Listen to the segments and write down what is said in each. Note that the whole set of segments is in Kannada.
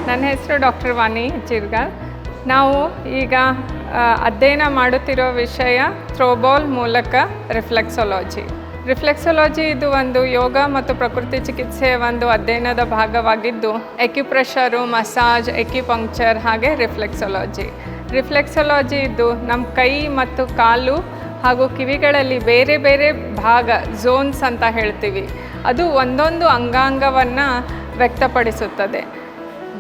ನನ್ನ ಹೆಸರು ಡಾಕ್ಟರ್ ವಾಣಿ ಚಿರ್ಗಾಲ್. ನಾವು ಈಗ ಅಧ್ಯಯನ ಮಾಡುತ್ತಿರೋ ವಿಷಯ ಥ್ರೋಬಾಲ್ ಮೂಲಕ ರಿಫ್ಲೆಕ್ಸೊಲಾಜಿ ಇದು ಒಂದು ಯೋಗ ಮತ್ತು ಪ್ರಕೃತಿ ಚಿಕಿತ್ಸೆಯ ಒಂದು ಅಧ್ಯಯನದ ಭಾಗವಾಗಿದ್ದು ಎಕ್ಯುಪ್ರೆಷರು, ಮಸಾಜ್, ಎಕ್ಯುಪಂಕ್ಚರ್ ಹಾಗೆ ರಿಫ್ಲೆಕ್ಸೊಲಾಜಿ ಇದು ನಮ್ಮ ಕೈ ಮತ್ತು ಕಾಲು ಹಾಗೂ ಕಿವಿಗಳಲ್ಲಿ ಬೇರೆ ಬೇರೆ ಭಾಗ ಝೋನ್ಸ್ ಅಂತ ಹೇಳ್ತೀವಿ, ಅದು ಒಂದೊಂದು ಅಂಗಾಂಗವನ್ನು ವ್ಯಕ್ತಪಡಿಸುತ್ತದೆ.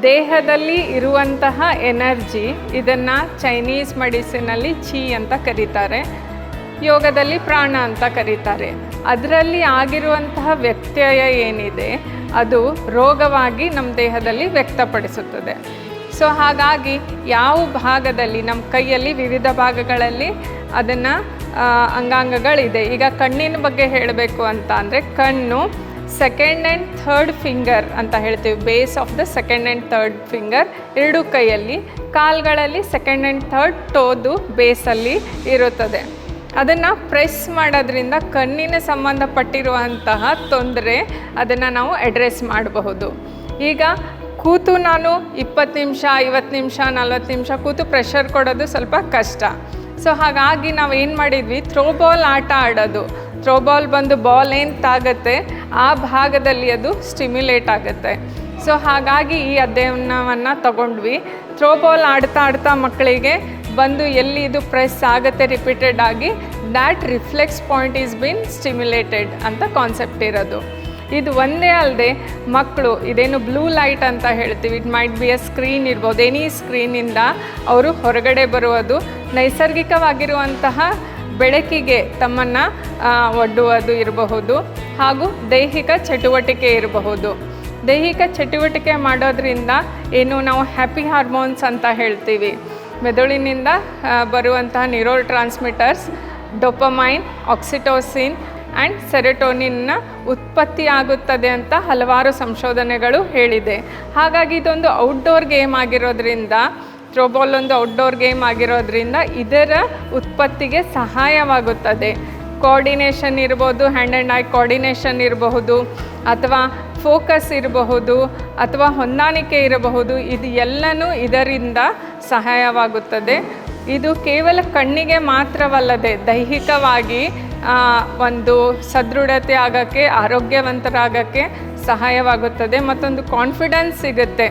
ದೇಹದಲ್ಲಿ ಇರುವಂತಹ ಎನರ್ಜಿ, ಇದನ್ನು ಚೈನೀಸ್ ಮೆಡಿಸಿನಲ್ಲಿ ಚಿ ಅಂತ ಕರೀತಾರೆ, ಯೋಗದಲ್ಲಿ ಪ್ರಾಣ ಅಂತ ಕರೀತಾರೆ. ಅದರಲ್ಲಿ ಆಗಿರುವಂತಹ ವ್ಯತ್ಯಯ ಏನಿದೆ ಅದು ರೋಗವಾಗಿ ನಮ್ಮ ದೇಹದಲ್ಲಿ ವ್ಯಕ್ತಪಡಿಸುತ್ತದೆ. ಸೊ ಹಾಗಾಗಿ ಯಾವ ಭಾಗದಲ್ಲಿ ನಮ್ಮ ಕೈಯಲ್ಲಿ ವಿವಿಧ ಭಾಗಗಳಲ್ಲಿ ಅದನ್ನು ಅಂಗಾಂಗಗಳಿದೆ. ಈಗ ಕಣ್ಣಿನ ಬಗ್ಗೆ ಹೇಳಬೇಕು ಅಂತ ಅಂದರೆ ಕಣ್ಣು ಸೆಕೆಂಡ್ ಆ್ಯಂಡ್ ಥರ್ಡ್ ಫಿಂಗರ್ ಅಂತ ಹೇಳ್ತೀವಿ, base of the second and third finger ಎರಡೂ ಕೈಯಲ್ಲಿ. ಕಾಲ್ಗಳಲ್ಲಿ ಸೆಕೆಂಡ್ ಆ್ಯಂಡ್ ಥರ್ಡ್ ಟೋದು ಬೇಸಲ್ಲಿ ಇರುತ್ತದೆ. ಅದನ್ನು ಪ್ರೆಸ್ ಮಾಡೋದ್ರಿಂದ ಕಣ್ಣಿನ ಸಂಬಂಧಪಟ್ಟಿರುವಂತಹ ತೊಂದರೆ ಅದನ್ನು ನಾವು ಅಡ್ರೆಸ್ ಮಾಡಬಹುದು. ಈಗ ಕೂತು ನಾನು 20 ನಿಮಿಷ 50 ನಿಮಿಷ 40 ನಿಮಿಷ ಕೂತು ಪ್ರೆಷರ್ ಕೊಡೋದು ಸ್ವಲ್ಪ ಕಷ್ಟ. ಸೊ ಹಾಗಾಗಿ ನಾವು ಏನು ಮಾಡಿದ್ವಿ, ಥ್ರೋಬಾಲ್ ಆಟ ಆಡೋದು. ಥ್ರೋಬಾಲ್ ಬಂದು ಬಾಲ್ ಏನು ತಾಗುತ್ತೆ ಆ ಭಾಗದಲ್ಲಿ ಅದು ಸ್ಟಿಮ್ಯುಲೇಟ್ ಆಗುತ್ತೆ. ಸೊ ಹಾಗಾಗಿ ಈ ಅಧ್ಯಯನವನ್ನು ತಗೊಂಡ್ವಿ. ಥ್ರೋಬಾಲ್ ಆಡ್ತಾ ಮಕ್ಕಳಿಗೆ ಬಂದು ಎಲ್ಲಿ ಇದು ಪ್ರೆಸ್ ಆಗುತ್ತೆ ರಿಪೀಟೆಡ್ ಆಗಿ, that reflex point is been stimulated ಅಂತ ಕಾನ್ಸೆಪ್ಟ್ ಇರೋದು. ಇದು ಒಂದೇ ಅಲ್ಲದೆ ಮಕ್ಕಳು ಇದೇನು ಬ್ಲೂ ಲೈಟ್ ಅಂತ ಹೇಳ್ತೀವಿ, it might be A screen ಇರ್ಬೋದು, ಎನಿ ಸ್ಕ್ರೀನಿಂದ ಅವರು ಹೊರಗಡೆ ಬರುವುದು, ನೈಸರ್ಗಿಕವಾಗಿರುವಂತಹ ಬೆಳಕಿಗೆ ತಮ್ಮನ್ನು ಒಡ್ಡುವುದು ಇರಬಹುದು, ಹಾಗೂ ದೈಹಿಕ ಚಟುವಟಿಕೆ ಇರಬಹುದು. ದೈಹಿಕ ಚಟುವಟಿಕೆ ಮಾಡೋದ್ರಿಂದ ಏನು ನಾವು ಹ್ಯಾಪಿ ಹಾರ್ಮೋನ್ಸ್ ಅಂತ ಹೇಳ್ತೀವಿ, ಮೆದುಳಿನಿಂದ ಬರುವಂತಹ neurotransmitters dopamine, oxytocin and ಸೆರೆಟೋನಿನ್ನ ಉತ್ಪತ್ತಿ ಆಗುತ್ತದೆ ಅಂತ ಹಲವಾರು ಸಂಶೋಧನೆಗಳು ಹೇಳಿದೆ. ಹಾಗಾಗಿ ಇದೊಂದು ಔಟ್ಡೋರ್ ಗೇಮ್ ಆಗಿರೋದ್ರಿಂದ, ಥ್ರೋಬಾಲ್ ಒಂದು ಔಟ್ಡೋರ್ ಗೇಮ್ ಆಗಿರೋದ್ರಿಂದ ಇದರ ಉತ್ಪತ್ತಿಗೆ ಸಹಾಯವಾಗುತ್ತದೆ. ಕೋಆರ್ಡಿನೇಷನ್ ಇರ್ಬೋದು, ಹ್ಯಾಂಡ್ ಆ್ಯಂಡ್ ಐ ಕೋಆರ್ಡಿನೇಷನ್ ಇರಬಹುದು, ಅಥವಾ ಫೋಕಸ್ ಇರಬಹುದು, ಅಥವಾ ಹೊಂದಾಣಿಕೆ ಇರಬಹುದು. ಇದು ಎಲ್ಲನೂ ಇದರಿಂದ ಸಹಾಯವಾಗುತ್ತದೆ. ಇದು ಕೇವಲ ಕಣ್ಣಿಗೆ ಮಾತ್ರವಲ್ಲದೆ ದೈಹಿಕವಾಗಿ ಒಂದು ಸದೃಢತೆ ಆಗೋಕ್ಕೆ, ಆರೋಗ್ಯವಂತರಾಗೋಕ್ಕೆ ಸಹಾಯವಾಗುತ್ತದೆ. ಮತ್ತೊಂದು ಕಾನ್ಫಿಡೆನ್ಸ್ ಸಿಗುತ್ತೆ.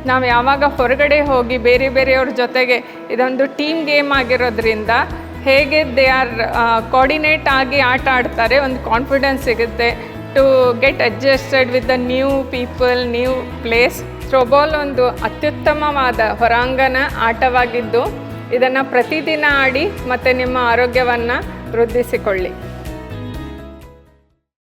ನಾವು ಯಾವಾಗ ಹೊರಗಡೆ ಹೋಗಿ ಬೇರೆಯವ್ರ ಜೊತೆಗೆ, ಇದೊಂದು ಟೀಮ್ ಗೇಮ್ ಆಗಿರೋದ್ರಿಂದ ಹೇಗೆ ದೇ ಆರ್ ಕೋಆರ್ಡಿನೇಟ್ ಆಗಿ ಆಟ ಆಡ್ತಾರೆ, ಒಂದು ಕಾನ್ಫಿಡೆನ್ಸ್ ಸಿಗುತ್ತೆ to get adjusted with the new people, new place. Throwball ಒಂದು ಅತ್ಯುತ್ತಮವಾದ ಹೊರಾಂಗಣ ಆಟವಾಗಿದ್ದು ಇದನ್ನು ಪ್ರತಿದಿನ ಆಡಿ ಮತ್ತು ನಿಮ್ಮ ಆರೋಗ್ಯವನ್ನು ವೃದ್ಧಿಸಿಕೊಳ್ಳಿ.